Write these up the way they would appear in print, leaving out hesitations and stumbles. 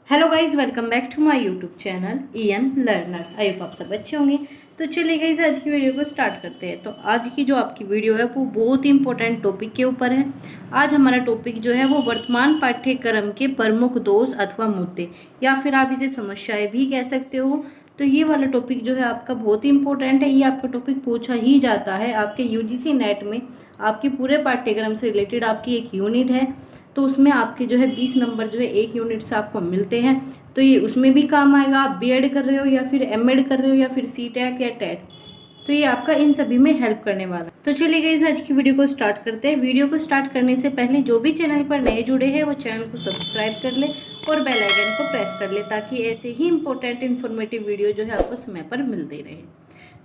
Hello guys, welcome back to my YouTube channel EN learners. I hope आप सब अच्छे होंगे। तो चलिए गाइज, आज की वीडियो को स्टार्ट करते हैं। तो आज की जो आपकी वीडियो है वो बहुत ही इंपॉर्टेंट टॉपिक के ऊपर है। आज हमारा टॉपिक जो है वो वर्तमान पाठ्यक्रम के प्रमुख दोष अथवा मुद्दे, या फिर आप इसे समस्याएं भी कह सकते हो। तो ये वाला टॉपिक जो है आपका बहुत ही इंपॉर्टेंट है। ये आपका टॉपिक पूछा ही जाता है आपके UGC नेट में। आपके पूरे पाठ्यक्रम से रिलेटेड आपकी एक यूनिट है, तो उसमें आपके जो है 20 नंबर जो है एक यूनिट से आपको मिलते हैं। तो ये उसमें भी काम आएगा। आप BEd कर रहे हो या फिर MEd कर रहे हो या फिर CTET या TET, तो ये आपका इन सभी में हेल्प करने वाला है। तो चलिए गाइस, आज की वीडियो को स्टार्ट करते हैं। वीडियो को स्टार्ट करने से पहले जो भी चैनल पर नए जुड़े हैं वो चैनल को सब्सक्राइब कर ले और बेल आइकन को प्रेस कर ले, ताकि ऐसे ही इंपॉर्टेंट इन्फॉर्मेटिव वीडियो जो है आपको समय पर मिलते रहे।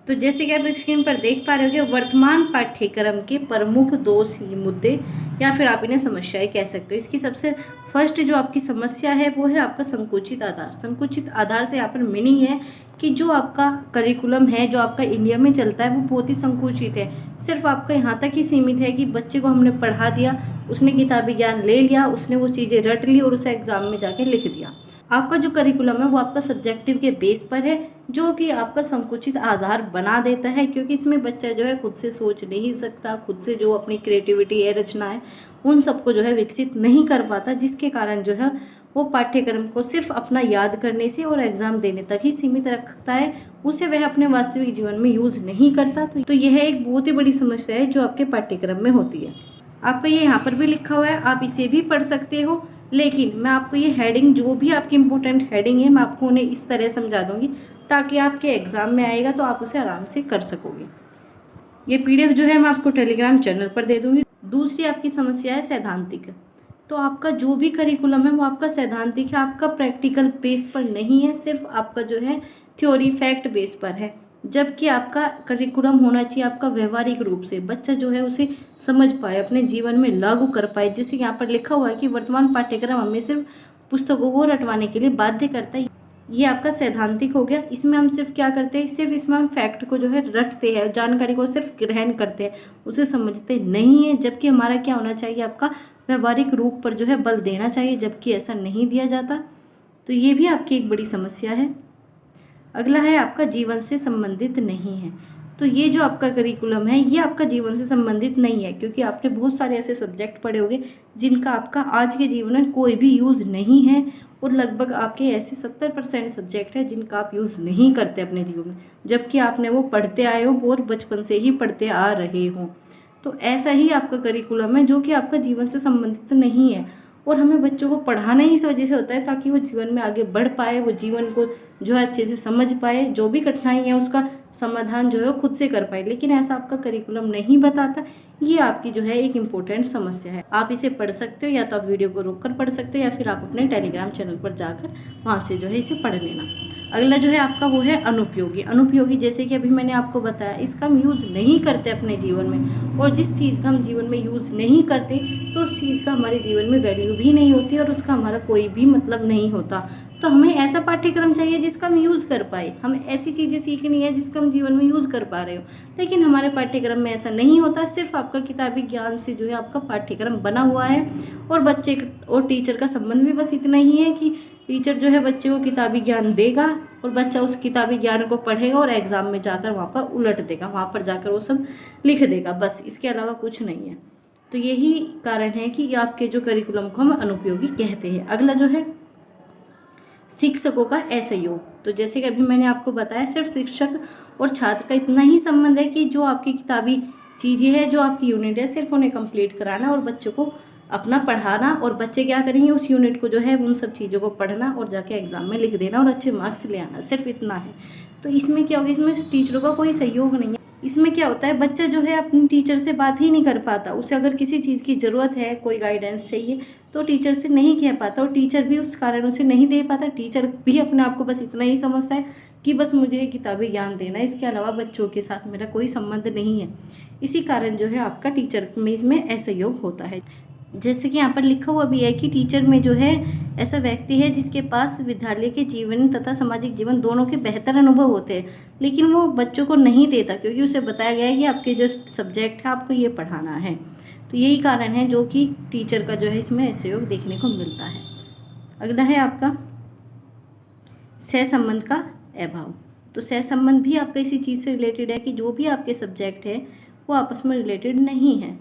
तो जैसे कि आप स्क्रीन पर देख पा रहे होंगे, वर्तमान पाठ्यक्रम के प्रमुख दोष मुद्दे या फिर आप इन्हें समस्याएं कह सकते हो। इसकी सबसे फर्स्ट जो आपकी समस्या है वो है आपका संकुचित आधार। संकुचित आधार से यहाँ पर मीनिंग है कि जो आपका करिकुलम है, जो आपका इंडिया में चलता है, वो बहुत ही संकुचित है। सिर्फ आपका यहाँ तक ही सीमित है कि बच्चे को हमने पढ़ा दिया, उसने किताबी ज्ञान ले लिया, उसने वो चीज़ें रट ली और उसे एग्जाम में जाके लिख दिया। आपका जो करिकुलम है वो आपका सब्जेक्टिव के बेस पर है, जो कि आपका संकुचित आधार बना देता है, क्योंकि इसमें बच्चा जो है खुद से सोच नहीं सकता, खुद से जो अपनी क्रिएटिविटी है, रचना है, उन सबको जो है विकसित नहीं कर पाता, जिसके कारण जो है वो पाठ्यक्रम को सिर्फ अपना याद करने से और एग्जाम देने तक ही सीमित रखता है। उसे वह अपने वास्तविक जीवन में यूज नहीं करता। तो यह एक बहुत ही बड़ी समस्या है जो आपके पाठ्यक्रम में होती है। आपका ये यहाँ पर भी लिखा हुआ है, आप इसे भी पढ़ सकते हो, लेकिन मैं आपको ये हेडिंग, जो भी आपकी इंपॉर्टेंट हेडिंग है, मैं आपको उन्हें इस तरह समझा दूंगी ताकि आपके एग्जाम में आएगा तो आप उसे आराम से कर सकोगे। ये PDF जो है मैं आपको टेलीग्राम चैनल पर दे दूंगी। दूसरी आपकी समस्या है सैद्धांतिक। तो आपका जो भी करिकुलम है वो आपका सैद्धांतिक है, आपका प्रैक्टिकल बेस पर नहीं है, सिर्फ आपका जो है थ्योरी फैक्ट बेस पर है। जबकि आपका करिकुलम होना चाहिए आपका व्यवहारिक रूप से, बच्चा जो है उसे समझ पाए, अपने जीवन में लागू कर पाए। जैसे यहाँ पर लिखा हुआ है कि वर्तमान पाठ्यक्रम हमें सिर्फ पुस्तकों को रटवाने के लिए बाध्य करता है। ये आपका सैद्धांतिक हो गया। इसमें हम सिर्फ क्या करते हैं, सिर्फ इसमें हम फैक्ट को जो है रटते हैं, जानकारी को सिर्फ ग्रहण करते हैं, उसे समझते नहीं है। जबकि हमारा क्या होना चाहिए, आपका व्यवहारिक रूप पर जो है बल देना चाहिए, जबकि ऐसा नहीं दिया जाता। तो ये भी आपकी एक बड़ी समस्या है। अगला है आपका जीवन से संबंधित नहीं है। तो ये जो आपका करिकुलम है ये आपका जीवन से संबंधित नहीं है, क्योंकि आपने बहुत सारे ऐसे सब्जेक्ट पढ़े होंगे जिनका आपका आज के जीवन में कोई भी यूज़ नहीं है, और लगभग आपके ऐसे 70% सब्जेक्ट है जिनका आप यूज़ नहीं करते अपने जीवन में, जबकि आपने वो पढ़ते आए हो, बहुत बचपन से ही पढ़ते आ रहे हो। तो ऐसा ही आपका करिकुलम है जो कि आपका जीवन से संबंधित नहीं है, और हमें बच्चों को पढ़ाना ही इस वजह से होता है ताकि वो जीवन में आगे बढ़ पाए, वो जीवन को जो है अच्छे से समझ पाए, जो भी कठिनाई है उसका समाधान जो है खुद से कर पाए। लेकिन ऐसा आपका करिकुलम नहीं बताता। ये आपकी जो है एक इम्पोर्टेंट समस्या है। आप इसे पढ़ सकते हो, या तो आप वीडियो को रोककर पढ़ सकते हो, या फिर आप अपने टेलीग्राम चैनल पर जाकर वहाँ से जो है इसे पढ़ लेना। अगला जो है आपका वो है अनुपयोगी। अनुपयोगी जैसे कि अभी मैंने आपको बताया, इसका हम यूज़ नहीं करते अपने जीवन में, और जिस चीज़ का हम जीवन में यूज़ नहीं करते तो उस चीज़ का हमारे जीवन में वैल्यू भी नहीं होती और उसका हमारा कोई भी मतलब नहीं होता। तो हमें ऐसा पाठ्यक्रम चाहिए जिसका हम यूज़ कर पाए, हमें ऐसी चीज़ें सीखनी है जिसका हम जीवन में यूज़ कर पा रहे हो। लेकिन हमारे पाठ्यक्रम में ऐसा नहीं होता। सिर्फ आपका किताबी ज्ञान से जो है आपका पाठ्यक्रम बना हुआ है, और बच्चे और टीचर का संबंध भी बस इतना ही है कि टीचर जो है बच्चे को किताबी ज्ञान देगा और बच्चा उस किताबी ज्ञान को पढ़ेगा और एग्ज़ाम में जाकर वहाँ पर उलट देगा, वहाँ पर जाकर वो सब लिख देगा, बस इसके अलावा कुछ नहीं है। तो यही कारण है कि आपके जो करिकुलम को हम अनुपयोगी कहते हैं। अगला जो है शिक्षकों का असहयोग। तो जैसे कि अभी मैंने आपको बताया, सिर्फ शिक्षक और छात्र का इतना ही संबंध है कि जो आपकी किताबी चीज़ें हैं, जो आपकी यूनिट है, सिर्फ उन्हें कंप्लीट कराना और बच्चों को अपना पढ़ाना, और बच्चे क्या करेंगे, उस यूनिट को जो है उन सब चीज़ों को पढ़ना और जाके एग्जाम में लिख देना और अच्छे मार्क्स ले आना, सिर्फ इतना है। तो इसमें क्या होगा, इसमें टीचरों का कोई सहयोग नहीं है। इसमें क्या होता है, बच्चा जो है अपने टीचर से बात ही नहीं कर पाता। उसे अगर किसी चीज़ की ज़रूरत है, कोई गाइडेंस चाहिए, तो टीचर से नहीं कह पाता, और टीचर भी उस कारण उसे नहीं दे पाता। टीचर भी अपने आप को बस इतना ही समझता है कि बस मुझे किताबी ज्ञान देना है, इसके अलावा बच्चों के साथ मेरा कोई संबंध नहीं है। इसी कारण जो है आपका टीचर में इसमें असहयोग होता है। जैसे कि यहाँ पर लिखा हुआ भी है कि टीचर में जो है ऐसा व्यक्ति है जिसके पास विद्यालय के जीवन तथा सामाजिक जीवन दोनों के बेहतर अनुभव होते हैं, लेकिन वो बच्चों को नहीं देता, क्योंकि उसे बताया गया है कि आपके जो सब्जेक्ट है आपको ये पढ़ाना है। तो यही कारण है जो कि टीचर का जो है इसमें असहयोग देखने को मिलता है। अगला है आपका सहसंबंध का अभाव। तो सहसंबंध भी आपका इसी चीज़ से रिलेटेड है कि जो भी आपके सब्जेक्ट है वो आपस में रिलेटेड नहीं है।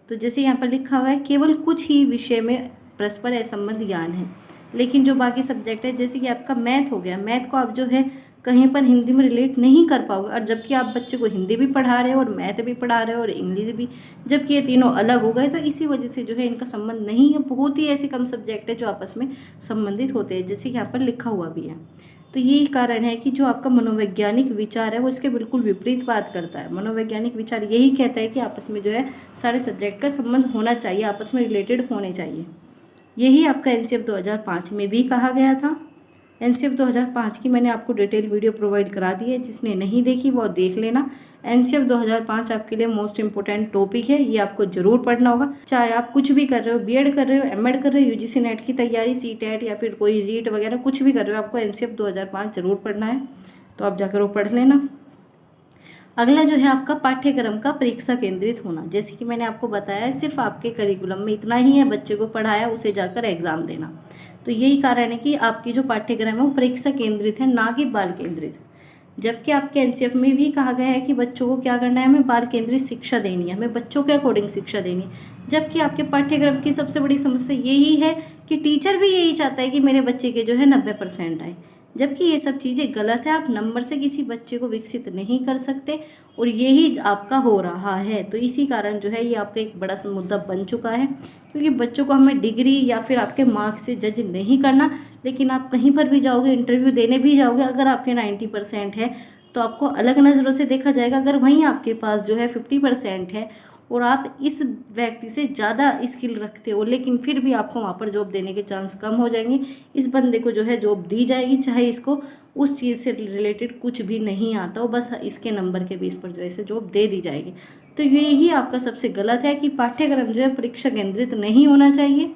तो जैसे यहाँ पर लिखा हुआ है केवल कुछ ही विषय में परस्पर असंबंध ज्ञान है, लेकिन जो बाकी सब्जेक्ट है जैसे कि आपका मैथ हो गया, मैथ को आप जो है कहीं पर हिंदी में रिलेट नहीं कर पाओगे, और जबकि आप बच्चे को हिंदी भी पढ़ा रहे हो और मैथ भी पढ़ा रहे हो और इंग्लिश भी, जबकि ये तीनों अलग हो गए, तो इसी वजह से जो है इनका संबंध नहीं है। बहुत ही ऐसे कम सब्जेक्ट है जो आपस में संबंधित होते हैं, जैसे यहाँ पर लिखा हुआ भी है। तो यही कारण है कि जो आपका मनोवैज्ञानिक विचार है वो इसके बिल्कुल विपरीत बात करता है। मनोवैज्ञानिक विचार यही कहता है कि आपस में जो है सारे सब्जेक्ट का संबंध होना चाहिए, आपस में रिलेटेड होने चाहिए। यही आपका एनसीएफ 2005 में भी कहा गया था। एनसीएफ 2005 की मैंने आपको डिटेल वीडियो प्रोवाइड करा दी है, जिसने नहीं देखी वो देख लेना। एनसीएफ 2005 आपके लिए मोस्ट इंपॉर्टेंट टॉपिक है, ये आपको जरूर पढ़ना होगा। चाहे आप कुछ भी कर रहे हो, बीएड कर रहे हो, एमएड कर रहे हो, यूजीसी नेट की तैयारी, सीटेट या फिर कोई रीट वगैरह कुछ भी कर रहे हो, आपको एनसीएफ 2005 जरूर पढ़ना है। तो आप जाकर वो पढ़ लेना। अगला जो है आपका पाठ्यक्रम का परीक्षा केंद्रित होना। जैसे कि मैंने आपको बताया सिर्फ आपके करिकुलम में इतना ही है, बच्चे को पढ़ाया, उसे जाकर एग्जाम देना। तो यही कारण है कि आपकी जो पाठ्यक्रम है वो परीक्षा केंद्रित है, ना कि बाल केंद्रित। जबकि आपके एनसीएफ में भी कहा गया है कि बच्चों को क्या करना है, हमें बाल केंद्रित शिक्षा देनी है, हमें बच्चों के अकॉर्डिंग शिक्षा देनी है। जबकि आपके पाठ्यक्रम की सबसे बड़ी समस्या यही है कि टीचर भी यही चाहता है कि मेरे बच्चे के जो है 90% आए, जबकि ये सब चीज़ें गलत है। आप नंबर से किसी बच्चे को विकसित नहीं कर सकते, और यही आपका हो रहा है। तो इसी कारण जो है ये आपका एक बड़ा सा मुद्दा बन चुका है, क्योंकि बच्चों को हमें डिग्री या फिर आपके मार्क्स से जज नहीं करना। लेकिन आप कहीं पर भी जाओगे, इंटरव्यू देने भी जाओगे, अगर आपके 90% है तो आपको अलग नज़रों से देखा जाएगा। अगर वहीं आपके पास जो है 50% है और आप इस व्यक्ति से ज़्यादा स्किल रखते हो, लेकिन फिर भी आपको वहाँ पर जॉब देने के चांस कम हो जाएंगे। इस बंदे को जो है जॉब दी जाएगी, चाहे इसको उस चीज़ से रिलेटेड कुछ भी नहीं आता हो, बस इसके नंबर के बेस पर जो है इसे जॉब दे दी जाएगी। तो यही आपका सबसे गलत है कि पाठ्यक्रम जो है परीक्षा केंद्रित नहीं होना चाहिए।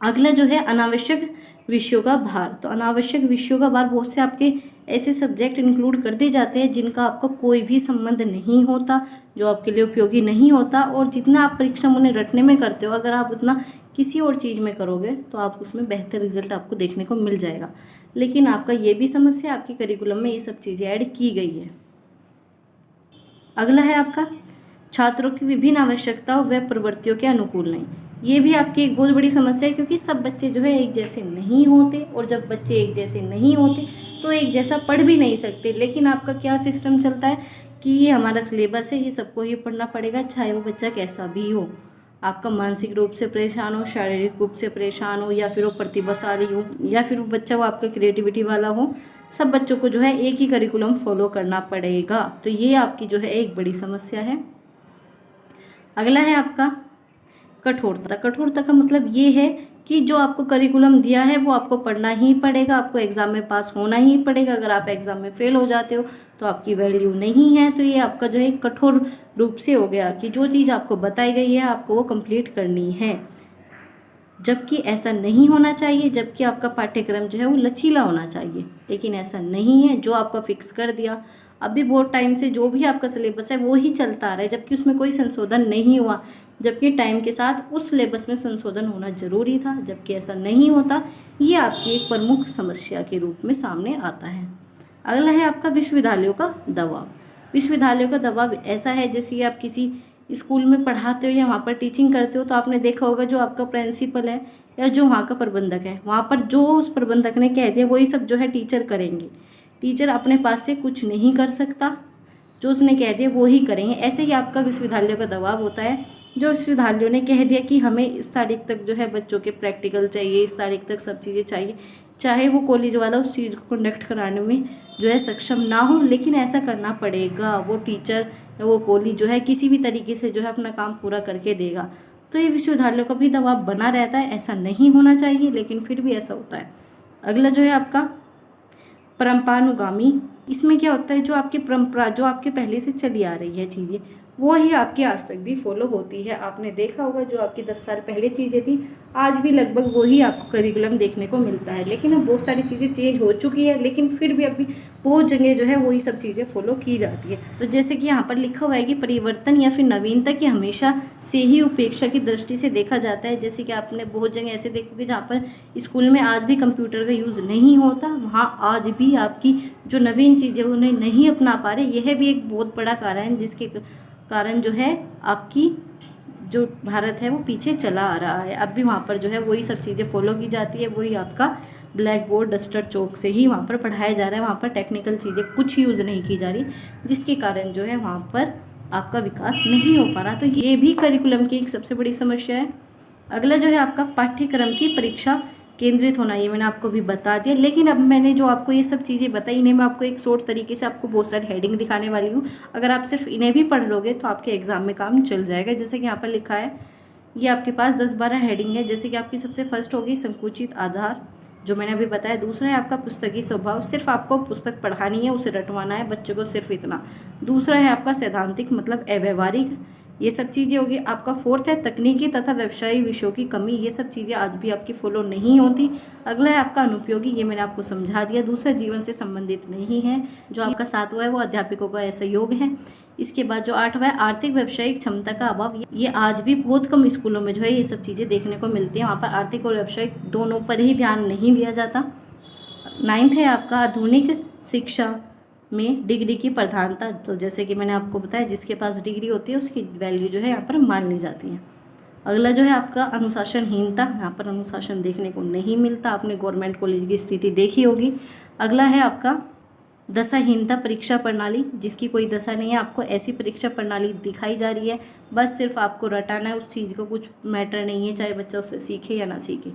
अगला जो है अनावश्यक विषयों का भार। तो अनावश्यक विषयों का भार, बहुत से आपके ऐसे सब्जेक्ट इंक्लूड कर दिए जाते हैं जिनका आपका कोई भी संबंध नहीं होता, जो आपके लिए उपयोगी नहीं होता, और जितना आप परीक्षा में उन्हें रटने में करते हो, अगर आप उतना किसी और चीज़ में करोगे तो आप उसमें बेहतर रिजल्ट आपको देखने को मिल जाएगा। लेकिन आपका ये भी समस्या, आपके करिकुलम में ये सब चीज़ें ऐड की गई है। अगला है आपका छात्रों की विभिन्न आवश्यकताओं व प्रवृत्तियों के अनुकूल नहीं। ये भी आपकी एक बहुत बड़ी समस्या है, क्योंकि सब बच्चे जो है एक जैसे नहीं होते, और जब बच्चे एक जैसे नहीं होते तो एक जैसा पढ़ भी नहीं सकते। लेकिन आपका क्या सिस्टम चलता है कि ये हमारा सिलेबस है, ये सबको ही पढ़ना पड़ेगा, चाहे वो बच्चा कैसा भी हो। आपका मानसिक रूप से परेशान हो, शारीरिक रूप से परेशान हो, या फिर वो प्रतिभाशाली हो, या फिर वो बच्चा वो आपका क्रिएटिविटी वाला हो, सब बच्चों को जो है एक ही करिकुलम फॉलो करना पड़ेगा। तो ये आपकी जो है एक बड़ी समस्या है। अगला है आपका कठोरता। कठोरता का मतलब ये है कि जो आपको करिकुलम दिया है वो आपको पढ़ना ही पड़ेगा, आपको एग्ज़ाम में पास होना ही पड़ेगा। अगर आप एग्ज़ाम में फेल हो जाते हो तो आपकी वैल्यू नहीं है। तो ये आपका जो है कठोर रूप से हो गया कि जो चीज़ आपको बताई गई है आपको वो कंप्लीट करनी है, जबकि ऐसा नहीं होना चाहिए। जबकि आपका पाठ्यक्रम जो है वो लचीला होना चाहिए, लेकिन ऐसा नहीं है। जो आपका फिक्स कर दिया, अभी बहुत टाइम से जो भी आपका सिलेबस है वो ही चलता आ रहा है, जबकि उसमें कोई संशोधन नहीं हुआ, जबकि टाइम के साथ उस सिलेबस में संशोधन होना जरूरी था, जबकि ऐसा नहीं होता। ये आपकी एक प्रमुख समस्या के रूप में सामने आता है। अगला है आपका विश्वविद्यालयों का दबाव। विश्वविद्यालयों का दबाव ऐसा है जैसे कि आप किसी स्कूल में पढ़ाते हो या वहाँ पर टीचिंग करते हो, तो आपने देखा होगा जो आपका प्रिंसिपल है या जो वहाँ का प्रबंधक है, वहाँ पर जो उस प्रबंधक ने कह दिया वही सब जो है टीचर करेंगे। टीचर अपने पास से कुछ नहीं कर सकता, जो उसने कह दिया वो ही करेंगे। ऐसे ही आपका विश्वविद्यालयों का दबाव होता है। जो विश्वविद्यालयों ने कह दिया कि हमें इस तारीख तक जो है बच्चों के प्रैक्टिकल चाहिए, इस तारीख तक सब चीज़ें चाहिए, चाहे वो कॉलेज वाला उस चीज़ को कंडक्ट कराने में जो है सक्षम ना हो, लेकिन ऐसा करना पड़ेगा। वो टीचर या वो कॉलेज जो है किसी भी तरीके से जो है अपना काम पूरा करके देगा। तो ये विश्वविद्यालयों का भी दबाव बना रहता है। ऐसा नहीं होना चाहिए, लेकिन फिर भी ऐसा होता है। अगला जो है आपका परंपरानुगामी। इसमें क्या होता है, जो आपकी परंपरा, जो आपके पहले से चली आ रही है चीज़ें, वो ही आपकी आज तक भी फॉलो होती है। आपने देखा होगा जो आपकी 10 साल पहले चीज़ें थी आज भी लगभग वही आपको करिकुलम देखने को मिलता है। लेकिन अब बहुत सारी चीज़ें चेंज हो चुकी है, लेकिन फिर भी अभी बहुत जगह जो है वही सब चीज़ें फॉलो की जाती है। तो जैसे कि यहाँ पर लिखा हुआ है कि परिवर्तन या फिर नवीनता की हमेशा से ही उपेक्षा की दृष्टि से देखा जाता है। जैसे कि आपने बहुत जगह ऐसे देखोगे जहाँ पर स्कूल में आज भी कंप्यूटर का यूज़ नहीं होता, वहाँ आज भी आपकी जो नवीन चीज़ें उन्हें नहीं अपना पा रहे। यह भी एक बहुत बड़ा कारण है जिसके कारण जो है आपकी जो भारत है वो पीछे चला आ रहा है। अब भी वहाँ पर जो है वही सब चीज़ें फॉलो की जाती है, वही आपका ब्लैक बोर्ड डस्टर चौक से ही वहाँ पर पढ़ाया जा रहा है। वहाँ पर टेक्निकल चीज़ें कुछ यूज़ नहीं की जा रही, जिसके कारण जो है वहाँ पर आपका विकास नहीं हो पा रहा। तो ये भी करिकुलम की एक सबसे बड़ी समस्या है। अगला जो है आपका पाठ्यक्रम की परीक्षा केंद्रित होना, ये मैंने आपको भी बता दिया। लेकिन अब मैंने जो आपको ये सब चीज़ें बताई, इन्हें मैं आपको एक शॉर्ट तरीके से आपको बहुत सारी हेडिंग दिखाने वाली हूँ। अगर आप सिर्फ इन्हें भी पढ़ लोगे तो आपके एग्जाम में काम चल जाएगा। जैसे कि यहाँ पर लिखा है, ये आपके पास 10-12 हेडिंग है। जैसे कि आपकी सबसे फर्स्ट होगी संकुचित आधार, जो मैंने अभी बताया। दूसरा है आपका पुस्तकीय स्वभाव, सिर्फ आपको पुस्तक पढ़ानी है, उसे रटवाना है बच्चों को, सिर्फ इतना। दूसरा है आपका सैद्धांतिक मतलब अव्यवहारिक, ये सब चीज़ें होगी। आपका फोर्थ है तकनीकी तथा व्यवसायी विषयों की कमी, ये सब चीज़ें आज भी आपकी फॉलो नहीं होती। अगला है आपका अनुपयोगी, ये मैंने आपको समझा दिया। दूसरा जीवन से संबंधित नहीं है। जो आपका 7वां है वो अध्यापकों का असहयोग है। इसके बाद जो 8वां है आर्थिक व्यवसायिक क्षमता का अभाव, ये आज भी बहुत कम स्कूलों में जो है ये सब चीज़ें देखने को मिलती हैं। वहाँ पर आर्थिक और व्यवसायिक दोनों पर ही ध्यान नहीं दिया जाता। 9th है आपका आधुनिक शिक्षा में डिग्री की प्रधानता, तो जैसे कि मैंने आपको बताया जिसके पास डिग्री होती है उसकी वैल्यू जो है यहाँ पर मान ली जाती है। अगला जो है आपका अनुशासनहीनता, यहाँ पर अनुशासन देखने को नहीं मिलता। आपने गवर्नमेंट कॉलेज की स्थिति देखी होगी। अगला है आपका दशाहीनता परीक्षा प्रणाली, जिसकी कोई दशा नहीं है। आपको ऐसी परीक्षा प्रणाली दिखाई जा रही है, बस सिर्फ आपको रटाना है, उस चीज़ का कुछ मैटर नहीं है, चाहे बच्चा उससे सीखे या ना सीखे।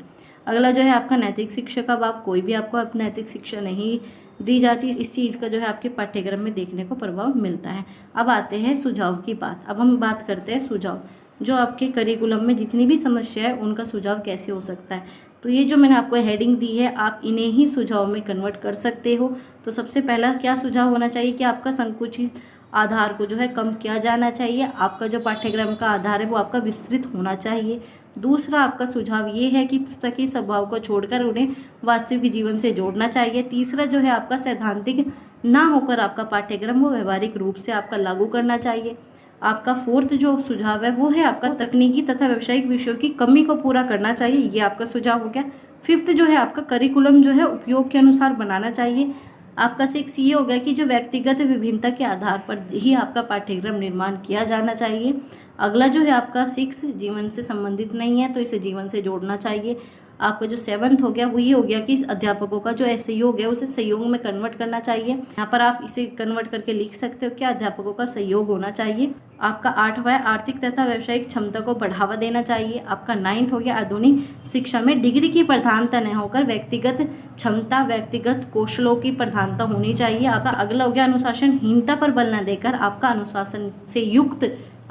अगला जो है आपका नैतिक शिक्षा का अभाव, कोई भी आपको नैतिक शिक्षा नहीं दी जाती। इस चीज़ का जो है आपके पाठ्यक्रम में देखने को प्रभाव मिलता है। अब आते हैं सुझाव की बात। अब हम बात करते हैं सुझाव, जो आपके करिकुलम में जितनी भी समस्या है उनका सुझाव कैसे हो सकता है। तो ये जो मैंने आपको हेडिंग दी है, आप इन्हें ही सुझाव में कन्वर्ट कर सकते हो। तो सबसे पहला क्या सुझाव होना चाहिए कि आपका संकुचित आधार को जो है कम किया जाना चाहिए। आपका जो पाठ्यक्रम का आधार है वो आपका विस्तृत होना चाहिए। दूसरा आपका सुझाव ये है कि पुस्तकीय स्वभाव को छोड़कर उन्हें वास्तविक जीवन से जोड़ना चाहिए। तीसरा जो है आपका सैद्धांतिक ना होकर आपका पाठ्यक्रम वो व्यवहारिक रूप से आपका लागू करना चाहिए। आपका फोर्थ जो सुझाव है वो है आपका तकनीकी तथा व्यावसायिक विषयों की कमी को पूरा करना चाहिए, ये आपका सुझाव हो गया। फिफ्थ जो है आपका करिकुलम जो है उपयोग के अनुसार बनाना चाहिए। आपका 6 ये हो गया कि जो व्यक्तिगत विभिन्नता के आधार पर ही आपका पाठ्यक्रम निर्माण किया जाना चाहिए। अगला जो है आपका 6 जीवन से संबंधित नहीं है, तो इसे जीवन से जोड़ना चाहिए। आपका जो 7th हो गया वो ये हो गया कि इस अध्यापकों का जो सहयोग है उसे सहयोग में कन्वर्ट करना चाहिए। यहाँ पर आप इसे कन्वर्ट करके लिख सकते हो कि अध्यापकों का सहयोग होना चाहिए। आपका 8वां है आर्थिक तथा व्यावसायिक क्षमता को बढ़ावा देना चाहिए। आपका 9th हो गया आधुनिक शिक्षा में डिग्री की प्रधानता न होकर व्यक्तिगत क्षमता व्यक्तिगत कौशलों की प्रधानता होनी चाहिए। आपका अगला हो गया अनुशासनहीनता पर बल न देकर आपका अनुशासन से युक्त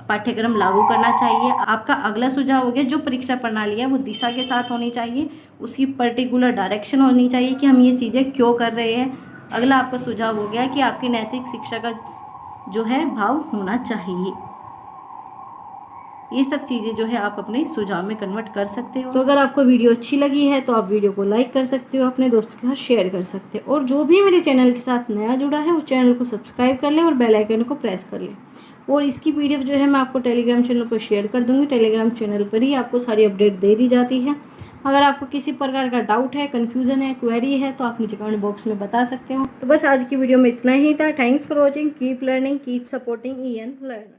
पाठ्यक्रम लागू करना चाहिए। आपका अगला सुझाव हो गया जो परीक्षा प्रणाली है वो दिशा के साथ होनी चाहिए, उसकी पर्टिकुलर डायरेक्शन होनी चाहिए कि हम ये चीज़ें क्यों कर रहे हैं। अगला आपका सुझाव हो गया कि आपकी नैतिक शिक्षा का जो है भाव होना चाहिए। ये सब चीज़ें जो है आप अपने सुझाव में कन्वर्ट कर सकते हो। तो अगर आपको वीडियो अच्छी लगी है तो आप वीडियो को लाइक कर सकते हो, अपने दोस्तों के साथ शेयर कर सकते हो, और जो भी मेरे चैनल के साथ नया जुड़ा है वो चैनल को सब्सक्राइब कर ले और बेल आइकन को प्रेस कर ले। और इसकी पीडीएफ जो है मैं आपको टेलीग्राम चैनल पर शेयर कर दूंगी। टेलीग्राम चैनल पर ही आपको सारी अपडेट दे दी जाती है। अगर आपको किसी प्रकार का डाउट है, कन्फ्यूज़न है, क्वेरी है तो आप मुझे कमेंट बॉक्स में बता सकते हो। तो बस आज की वीडियो में इतना ही था। Thanks for watching, keep learning, keep supporting EN learner.